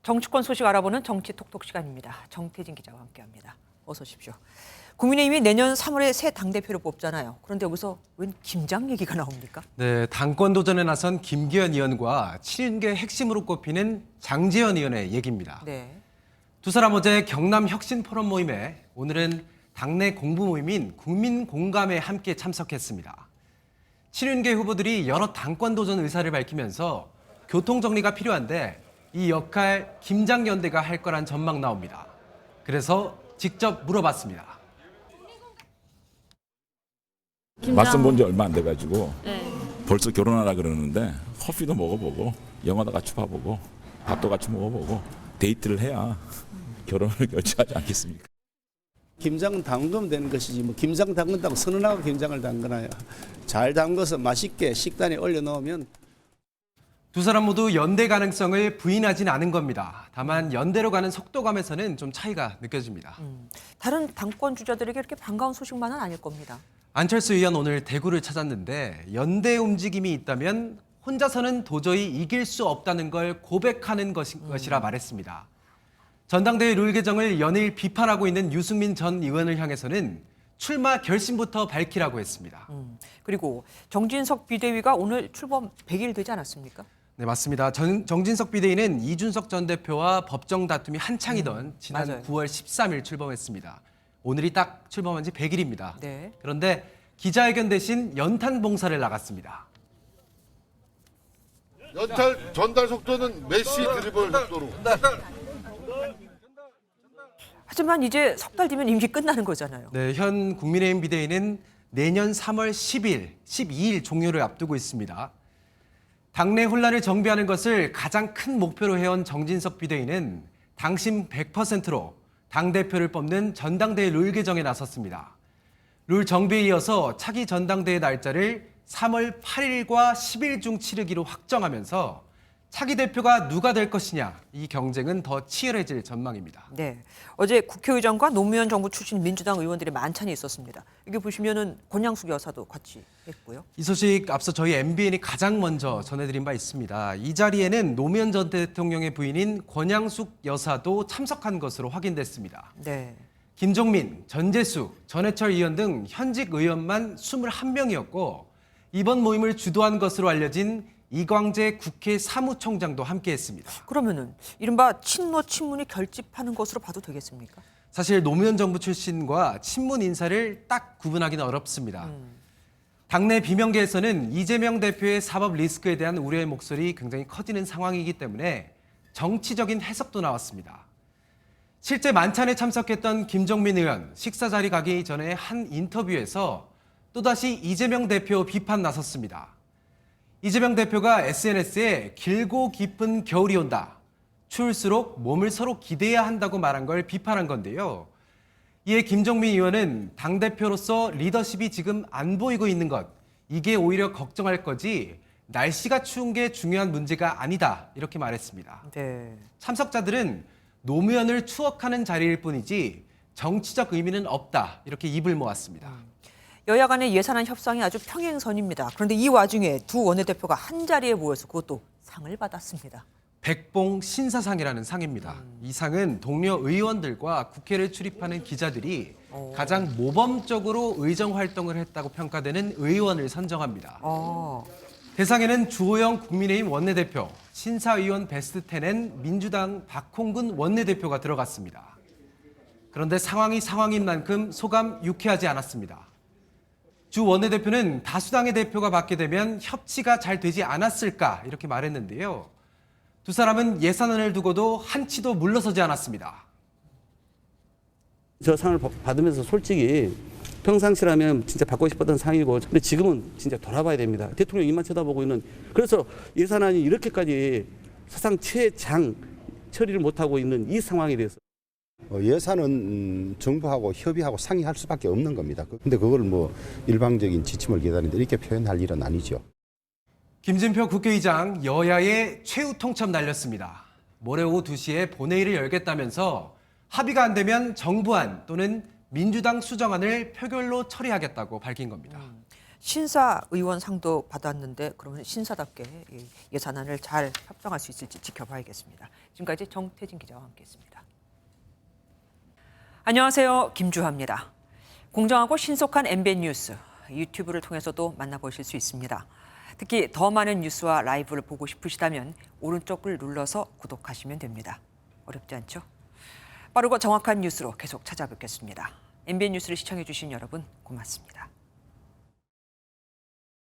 정치권 소식 알아보는 정치톡톡 시간입니다. 정태진 기자와 함께합니다. 어서 오십시오. 국민의힘이 내년 3월에 새 당대표를 뽑잖아요. 그런데 여기서 웬 김장 얘기가 나옵니까? 네, 당권 도전에 나선 김기현 의원과 친윤계 핵심으로 꼽히는 장제원 의원의 얘기입니다. 네. 두 사람 어제 경남 혁신 포럼 모임에 오늘은 당내 공부 모임인 국민공감에 함께 참석했습니다. 친윤계 후보들이 여러 당권 도전 의사를 밝히면서 교통 정리가 필요한데 이 역할 김장연대가 할 거란 전망 나옵니다. 그래서 직접 물어봤습니다. 맞선 본 지 얼마 안 돼가지고 벌써 결혼하라 그러는데 커피도 먹어보고 영화도 같이 봐보고 밥도 같이 먹어보고 데이트를 해야 결혼을 결정하지 않겠습니까? 김장은 담그면 것이지 뭐 김장 담근다고 선언하고 김장을 담그나요. 잘 담궈서 맛있게 식단에 올려놓으면. 두 사람 모두 연대 가능성을 부인하진 않은 겁니다. 다만 연대로 가는 속도감에서는 좀 차이가 느껴집니다. 다른 당권 주자들에게 이렇게 반가운 소식만은 아닐 겁니다. 안철수 의원 오늘 대구를 찾았는데 연대 움직임이 있다면 혼자서는 도저히 이길 수 없다는 걸 고백하는 것이라 말했습니다. 전당대회 룰 개정을 연일 비판하고 있는 유승민 전 의원을 향해서는 출마 결심부터 밝히라고 했습니다. 그리고 정진석 비대위가 오늘 출범 100일 되지 않았습니까? 네, 맞습니다. 정진석 비대위는 이준석 전 대표와 법정 다툼이 한창이던 지난 맞아요. 9월 13일 출범했습니다. 오늘이 딱 출범한 지 100일입니다. 네. 그런데 기자회견 대신 연탄 봉사를 나갔습니다. 연탄 전달 속도는 메시 드리블 속도로. 하지만 이제 석 달 뒤면 임기 끝나는 거잖아요. 네, 현 국민의힘 비대위는 내년 3월 10일, 12일 종료를 앞두고 있습니다. 당내 혼란을 정비하는 것을 가장 큰 목표로 해온 정진석 비대위는 당심 100%로 당대표를 뽑는 전당대회 룰 개정에 나섰습니다. 룰 정비에 이어서 차기 전당대회 날짜를 3월 8일과 10일 중 치르기로 확정하면서 차기 대표가 누가 될 것이냐, 이 경쟁은 더 치열해질 전망입니다. 네. 어제 국회의장과 노무현 정부 출신 민주당 의원들의 만찬이 있었습니다. 이게 보시면은 권양숙 여사도 같이 했고요. 이 소식 앞서 저희 MBN이 가장 먼저 전해드린 바 있습니다. 이 자리에는 노무현 전 대통령의 부인인 권양숙 여사도 참석한 것으로 확인됐습니다. 네. 김종민, 전재수, 전해철 의원 등 현직 의원만 21명이었고 이번 모임을 주도한 것으로 알려진 이광재 국회 사무총장도 함께했습니다. 그러면은 이른바 친노 친문이 결집하는 것으로 봐도 되겠습니까? 사실 노무현 정부 출신과 친문 인사를 딱 구분하기는 어렵습니다. 당내 비명계에서는 이재명 대표의 사법 리스크에 대한 우려의 목소리 굉장히 커지는 상황이기 때문에 정치적인 해석도 나왔습니다. 실제 만찬에 참석했던 김종민 의원 식사 자리 가기 전에 한 인터뷰에서 또다시 이재명 대표 비판 나섰습니다. 이재명 대표가 SNS에 길고 깊은 겨울이 온다. 추울수록 몸을 서로 기대야 한다고 말한 걸 비판한 건데요. 이에 김종민 의원은 당대표로서 리더십이 지금 안 보이고 있는 것, 이게 오히려 걱정할 거지 날씨가 추운 게 중요한 문제가 아니다. 이렇게 말했습니다. 네. 참석자들은 노무현을 추억하는 자리일 뿐이지 정치적 의미는 없다. 이렇게 입을 모았습니다. 여야 간의 예산안 협상이 아주 평행선입니다. 그런데 이 와중에 두 원내대표가 한 자리에 모여서 그것도 상을 받았습니다. 백봉 신사상이라는 상입니다. 이 상은 동료 의원들과 국회를 출입하는 기자들이 가장 모범적으로 의정 활동을 했다고 평가되는 의원을 선정합니다. 대상에는 주호영 국민의힘 원내대표, 신사의원 베스트 10엔 민주당 박홍근 원내대표가 들어갔습니다. 그런데 상황이 상황인 만큼 소감 유쾌하지 않았습니다. 주 원내대표는 다수당의 대표가 받게 되면 협치가 잘 되지 않았을까 이렇게 말했는데요. 두 사람은 예산안을 두고도 한치도 물러서지 않았습니다. 저 상을 받으면서 솔직히 평상시라면 진짜 받고 싶었던 상이고, 근데 지금은 진짜 돌아봐야 됩니다. 대통령 입만 쳐다보고 있는, 그래서 예산안이 이렇게까지 사상 최장 처리를 못하고 있는 이 상황에 대해서. 예산은 정부하고 협의하고 상의할 수밖에 없는 겁니다. 근데 그걸 뭐 일방적인 지침을 기다리는데 이렇게 표현할 일은 아니죠. 김진표 국회의장 여야의 최후 통첩 날렸습니다. 모레 오후 2시에 본회의를 열겠다면서 합의가 안 되면 정부안 또는 민주당 수정안을 표결로 처리하겠다고 밝힌 겁니다. 신사의원 상도 받았는데 그러면 신사답게 이 예산안을 잘 협상할 수 있을지 지켜봐야겠습니다. 지금까지 정태진 기자와 함께했습니다. 안녕하세요. 김주하입니다. 공정하고 신속한 MBN 뉴스 유튜브를 통해서도 만나보실 수 있습니다. 특히 더 많은 뉴스와 라이브를 보고 싶으시다면 오른쪽을 눌러서 구독하시면 됩니다. 어렵지 않죠? 빠르고 정확한 뉴스로 계속 찾아뵙겠습니다. MBN 뉴스를 시청해 주신 여러분 고맙습니다.